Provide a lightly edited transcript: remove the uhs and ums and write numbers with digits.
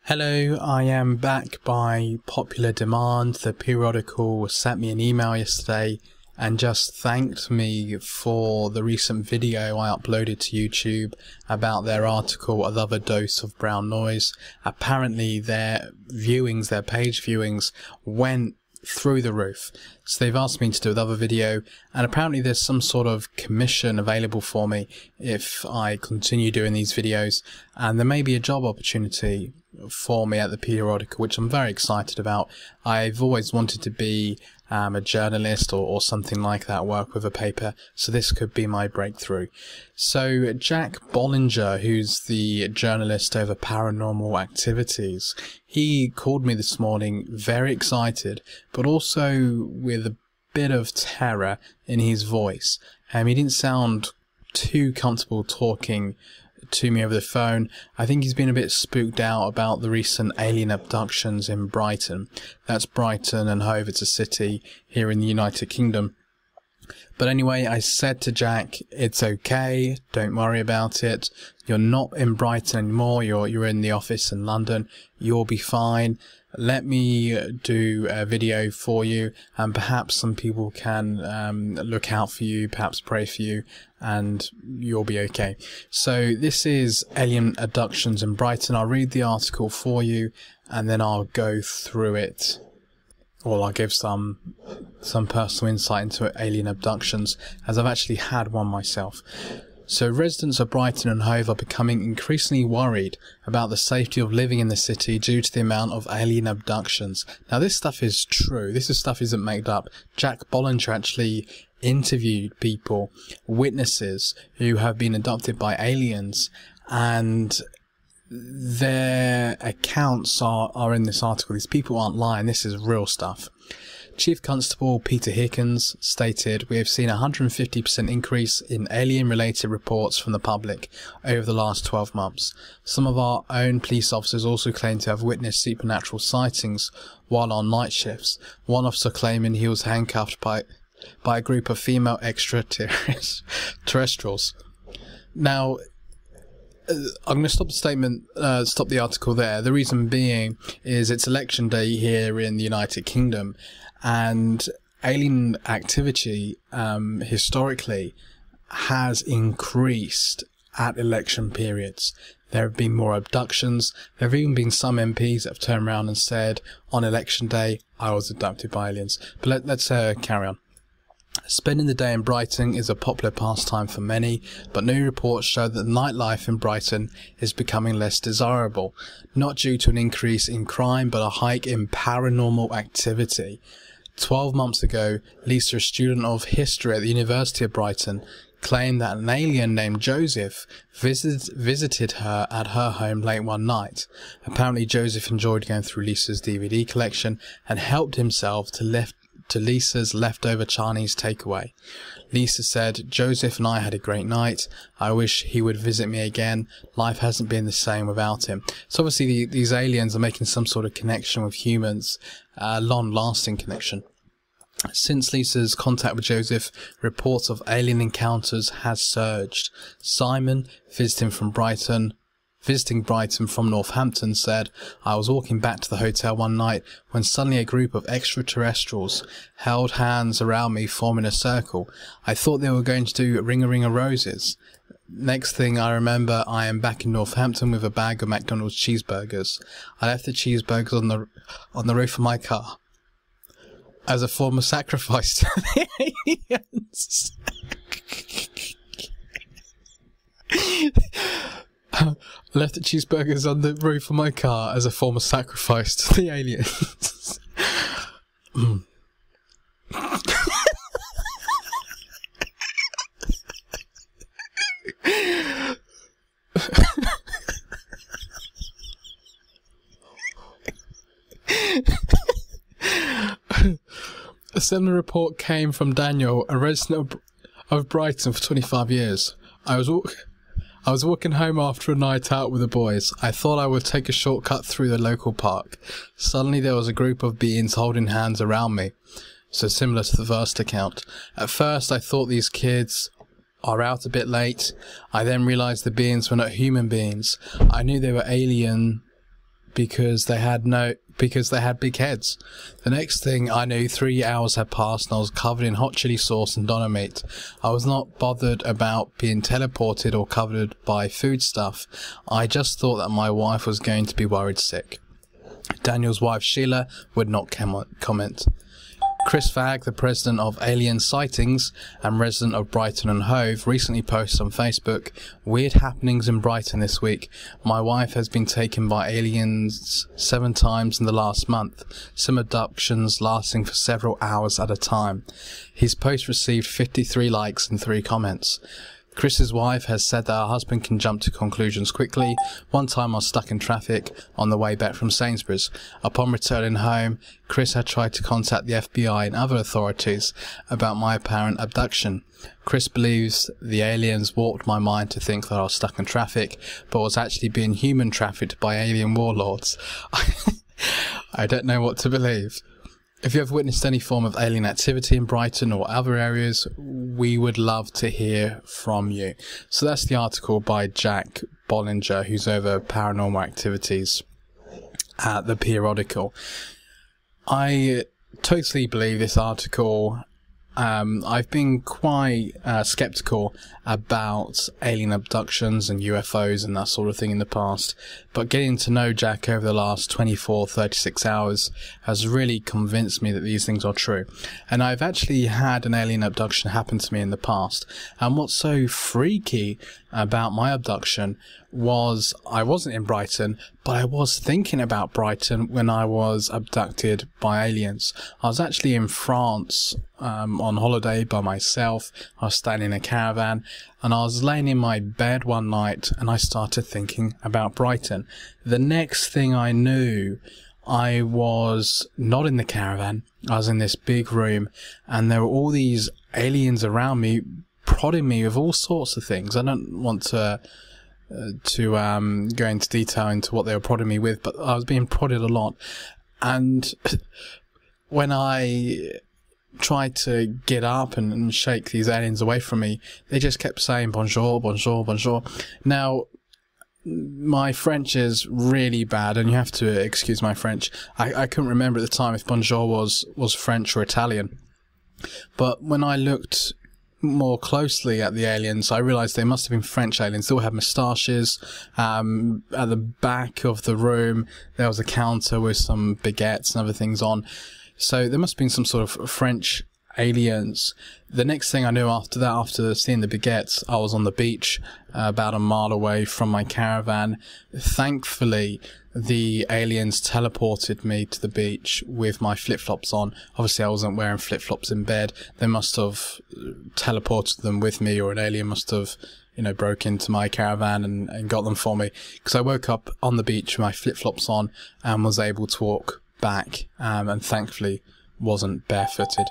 Hello, I am back by popular demand. The Periodical sent me an email yesterday and just thanked me for the recent video I uploaded to YouTube about their article, Another Dose of Brown Noise. Apparently their page viewings went through the roof. So they've asked me to do another video, and apparently there's some sort of commission available for me if I continue doing these videos, and there may be a job opportunity for me at the Periodical, which I'm very excited about. I've always wanted to be a journalist or something like that, work with a paper, so this could be my breakthrough. So Jack Bollinger, who's the journalist over paranormal activities, he called me this morning very excited, but also with a bit of terror in his voice. He didn't sound too comfortable talking to me over the phone. I think he's been a bit spooked out about the recent alien abductions in Brighton. That's Brighton and Hove, it's a city here in the United Kingdom. But anyway, I said to Jack, it's okay, don't worry about it. You're not in Brighton anymore, you're in the office in London, you'll be fine. Let me do a video for you, and perhaps some people can look out for you, perhaps pray for you, and you'll be okay. So this is alien abductions in Brighton. I'll read the article for you, and then I'll go through it. Or I'll give some personal insight into alien abductions, as I've actually had one myself. So residents of Brighton and Hove are becoming increasingly worried about the safety of living in the city due to the amount of alien abductions. Now this stuff is true, stuff isn't made up. Jack Bollinger actually interviewed people, witnesses who have been abducted by aliens, and their accounts are in this article. These people aren't lying, this is real stuff. Chief Constable Peter Hickens stated, "We have seen a 150% increase in alien-related reports from the public over the last 12 months. Some of our own police officers also claim to have witnessed supernatural sightings while on night shifts. One officer claiming he was handcuffed by a group of female extraterrestrials." Now, I'm going to stop the article there. The reason being is it's election day here in the United Kingdom, and alien activity historically has increased at election periods. There have been more abductions. There have even been some MPs that have turned around and said, on election day, I was abducted by aliens. But let's carry on. Spending the day in Brighton is a popular pastime for many, but new reports show that nightlife in Brighton is becoming less desirable, not due to an increase in crime, but a hike in paranormal activity. 12 months ago, Lisa, a student of history at the University of Brighton, claimed that an alien named Joseph visited her at her home late one night. Apparently Joseph enjoyed going through Lisa's DVD collection and helped himself to Lisa's leftover Chinese takeaway. Lisa said, "Joseph and I had a great night. I wish he would visit me again. Life hasn't been the same without him." So obviously these aliens are making some sort of connection with humans, a long-lasting connection. Since Lisa's contact with Joseph, reports of alien encounters has surged. Simon, visiting Brighton from Northampton, said, "I was walking back to the hotel one night when suddenly a group of extraterrestrials held hands around me, forming a circle. I thought they were going to do Ring a Ring of Roses. Next thing I remember, I am back in Northampton with a bag of McDonald's cheeseburgers. I left the cheeseburgers on the roof of my car as a form of sacrifice to the aliens." I left the cheeseburgers on the roof of my car as a form of sacrifice to the aliens. A similar report came from Daniel, a resident of Brighton for 25 years. I was walking home after a night out with the boys. I thought I would take a shortcut through the local park. Suddenly there was a group of beings holding hands around me. So similar to the first account. At first I thought these kids are out a bit late. I then realised the beings were not human beings. I knew they were alien because they had big heads. The next thing I knew, 3 hours had passed and I was covered in hot chili sauce and doner meat. I was not bothered about being teleported or covered by food stuff. I just thought that my wife was going to be worried sick. Daniel's wife Sheila would not comment. Chris Fagg, the president of Alien Sightings and resident of Brighton and Hove, recently posted on Facebook, "Weird happenings in Brighton this week. My wife has been taken by aliens 7 times in the last month, some abductions lasting for several hours at a time." His post received 53 likes and 3 comments. Chris's wife has said that her husband can jump to conclusions quickly. "One time I was stuck in traffic on the way back from Sainsbury's. Upon returning home, Chris had tried to contact the FBI and other authorities about my apparent abduction. Chris believes the aliens warped my mind to think that I was stuck in traffic, but was actually being human trafficked by alien warlords." I don't know what to believe. If you have witnessed any form of alien activity in Brighton or other areas, we would love to hear from you. So that's the article by Jack Bollinger, who's over paranormal activities at the Periodical. I totally believe this article. I've been quite skeptical about alien abductions and UFOs and that sort of thing in the past, but getting to know Jack over the last 36 hours has really convinced me that these things are true. And I've actually had an alien abduction happen to me in the past, and what's so freaky about my abduction was I wasn't in Brighton, but I was thinking about Brighton when I was abducted by aliens. I was actually in France on holiday by myself. I was staying in a caravan, and I was laying in my bed one night and I started thinking about Brighton. The next thing I knew, I was not in the caravan. I was in this big room, and there were all these aliens around me prodding me with all sorts of things. I don't want to go into detail into what they were prodding me with, but I was being prodded a lot. And when I tried to get up and shake these aliens away from me, they just kept saying bonjour, bonjour, bonjour. Now, my French is really bad, and you have to excuse my French. I couldn't remember at the time if bonjour was French or Italian. But when I looked more closely at the aliens, I realized they must have been French aliens. They all had moustaches. At the back of the room, there was a counter with some baguettes and other things on. So there must have been some sort of French aliens. The next thing I knew after that, after seeing the baguettes, I was on the beach about a mile away from my caravan. Thankfully, the aliens teleported me to the beach with my flip-flops on. Obviously, I wasn't wearing flip-flops in bed. They must have teleported them with me, or an alien must have, broke into my caravan and got them for me. Because I woke up on the beach with my flip-flops on and was able to walk back, and thankfully wasn't barefooted.